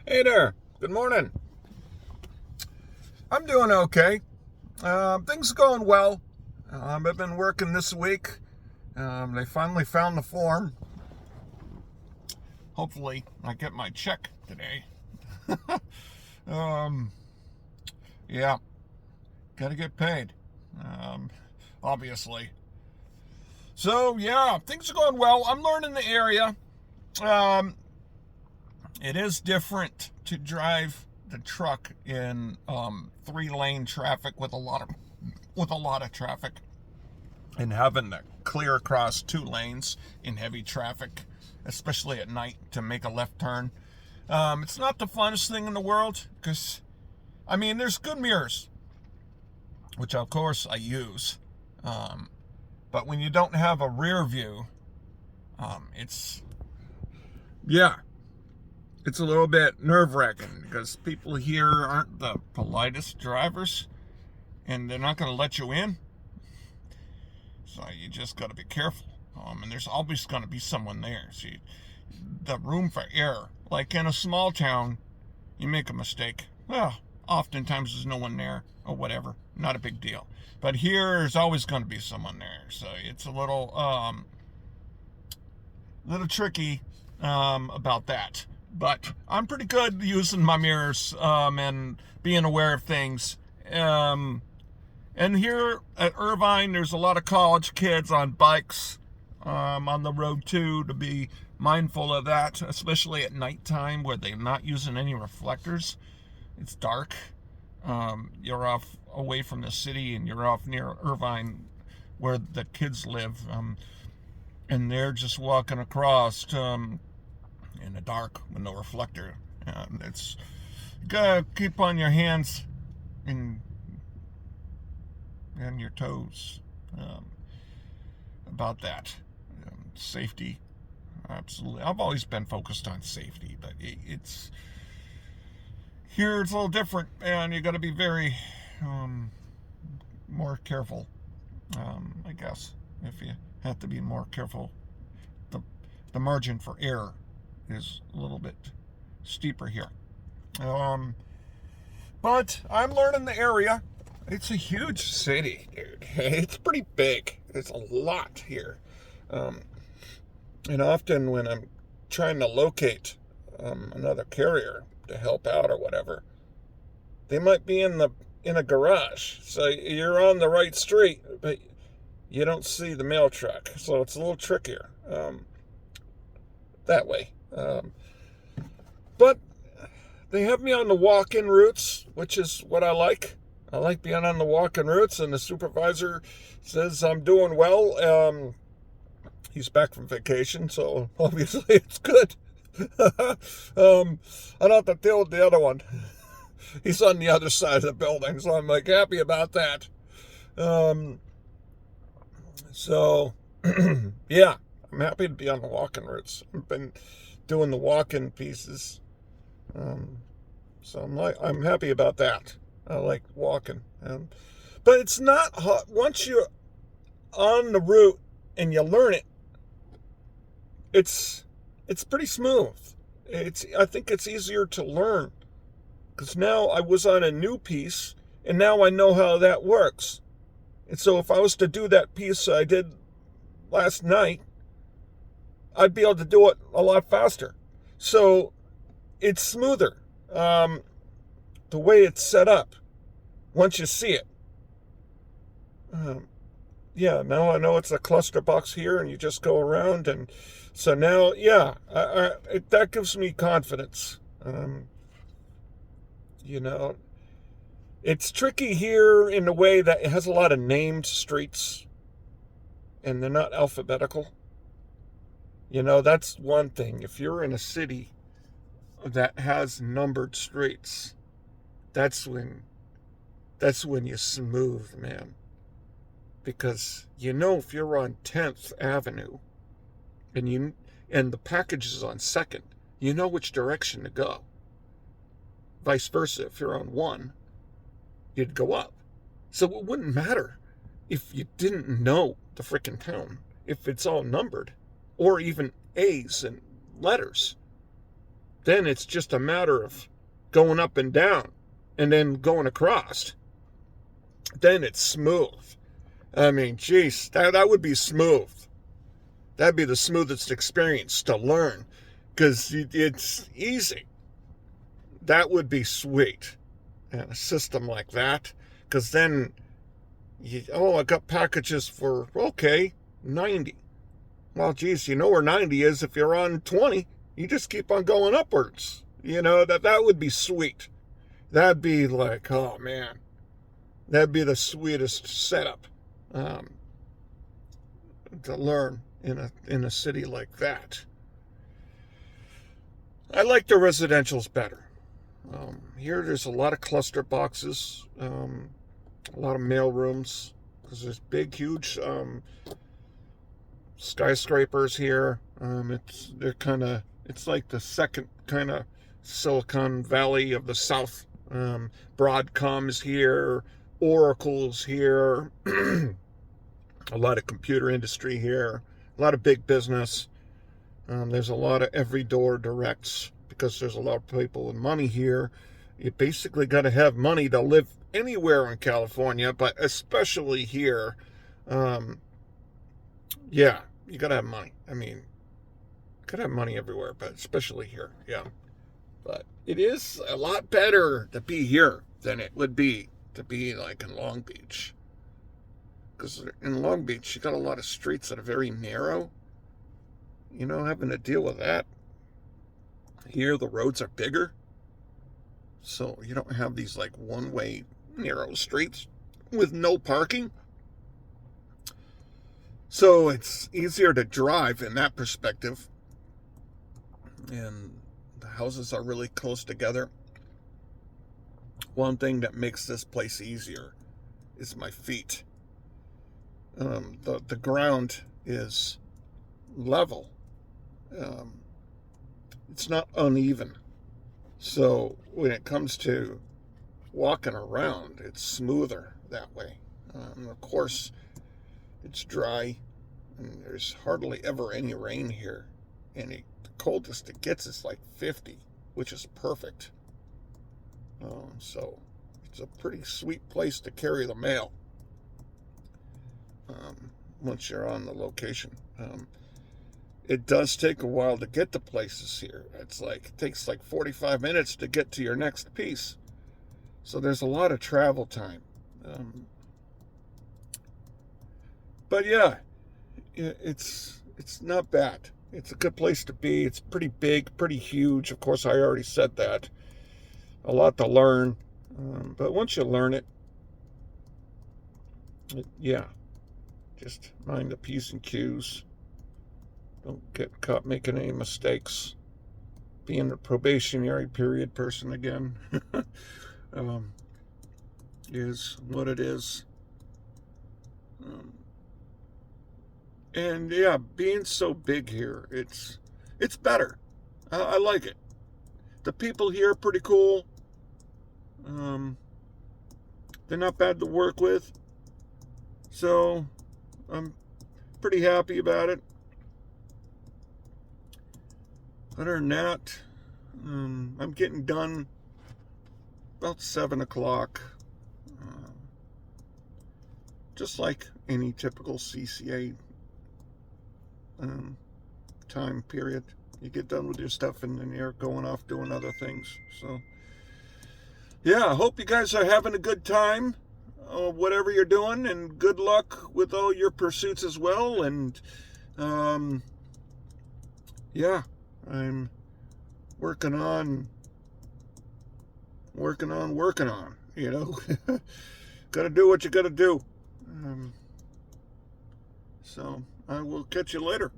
Hey there. Good morning. I'm doing okay. Things are going well. I've been working this week. They finally found the form. Hopefully, I get my check today. um, yeah, gotta get paid. Um, obviously. So yeah, things are going well. I'm learning the area. Um, it is different to drive the truck in 3-lane traffic with a lot of traffic, and having to clear across 2 lanes in heavy traffic, especially at night, to make a left turn. It's not the funnest thing in the world because, there's good mirrors, which of course I use. But when you don't have a rear view, it's, yeah, it's a little bit nerve-wracking because people here aren't the politest drivers and they're not going to let you in. So you just got to be careful. And there's always going to be someone there. See, the room for error. Like in a small town, you make a mistake. Well, oftentimes there's no one there or whatever. Not a big deal. But here, there's always going to be someone there. So it's a little tricky about that. But I'm pretty good using my mirrors and being aware of things. And here at Irvine, there's a lot of college kids on bikes on the road too, to be mindful of that, especially at nighttime where they're not using any reflectors. It's dark. You're off away from the city and you're off near Irvine where the kids live. And they're just walking across in the dark with no reflector. It's, you gotta keep on your hands and your toes about that. Safety, absolutely. I've always been focused on safety, but it's here it's a little different, and you got to be very more careful. I guess if you have to be more careful, the margin for error is a little bit steeper here. But I'm learning the area. It's a huge city, dude. It's pretty big. There's a lot here. And often when I'm trying to locate another carrier to help out or whatever, they might be in a garage. So you're on the right street, but you don't see the mail truck. So it's a little trickier that way. But they have me on the walk-in routes, which is what I like. I like being on the walk-in routes, and the supervisor says I'm doing well. He's back from vacation, so obviously it's good. I don't have to deal with the other one. He's on the other side of the building, so I'm like happy about that. So yeah, I'm happy to be on the walk-in routes. I've been doing the walk-in pieces, so I'm happy about that. I like walking, but it's not hot once you're on the route and you learn it. It's pretty smooth. I think it's easier to learn because now I was on a new piece and now I know how that works. And so if I was to do that piece I did last night, I'd be able to do it a lot faster. So it's smoother. The way it's set up once you see it. Yeah, now I know it's a cluster box here and you just go around, and so now, yeah, that gives me confidence. You know, it's tricky here in the way that it has a lot of named streets and they're not alphabetical. That's one thing. If you're in a city that has numbered streets, that's when you smooth, man. Because if you're on 10th Avenue and the package is on 2nd, you know which direction to go. Vice versa, if you're on 1, you'd go up. So it wouldn't matter if you didn't know the frickin' town, if it's all numbered, or even A's and letters. Then it's just a matter of going up and down and then going across. Then it's smooth. I mean, geez, that would be smooth. That'd be the smoothest experience to learn, because it's easy. That would be sweet. And a system like that, because then, I got packages for, okay, 90. Well, geez, you know where 90 is if you're on 20. You just keep on going upwards. That would be sweet. That'd be like, oh, man. That'd be the sweetest setup to learn in a city like that. I like the residentials better. Here there's a lot of cluster boxes, a lot of mail rooms, because there's big, huge skyscrapers here. It's like the second kind of Silicon Valley of the South. Broadcom's here, Oracle's here, a lot of computer industry here, a lot of big business. There's a lot of every door directs, because there's a lot of people with money here. You basically got to have money to live anywhere in California, but especially here. Yeah, you got to have money. I mean, got to have money everywhere, but especially here. Yeah. But it is a lot better to be here than it would be to be like in Long Beach. Because in Long Beach, you got a lot of streets that are very narrow. Having to deal with that. Here, the roads are bigger. So you don't have these like one-way narrow streets with no parking. So it's easier to drive in that perspective. And the houses are really close together. One thing that makes this place easier is my feet. The ground is level. It's not uneven. So when it comes to walking around, it's smoother that way. Of course, it's dry, and there's hardly ever any rain here. And the coldest it gets is like 50, which is perfect. So it's a pretty sweet place to carry the mail once you're on the location. It does take a while to get to places here. It takes like 45 minutes to get to your next piece. So there's a lot of travel time. But yeah, it's not bad. It's a good place to be. It's pretty big, pretty huge. Of course, I already said that. A lot to learn. But once you learn it, yeah, just mind the P's and Q's. Don't get caught making any mistakes. Being a probationary period person again is what it is. And yeah, being so big here, it's better. I like it. The people here are pretty cool. They're not bad to work with. So I'm pretty happy about it. Other than that, I'm getting done about 7 o'clock. Just like any typical CCA time period. You get done with your stuff and then you're going off doing other things. So, yeah, I hope you guys are having a good time, whatever you're doing, and good luck with all your pursuits as well. And, yeah. I'm working on, Gotta do what you gotta do. So I will catch you later.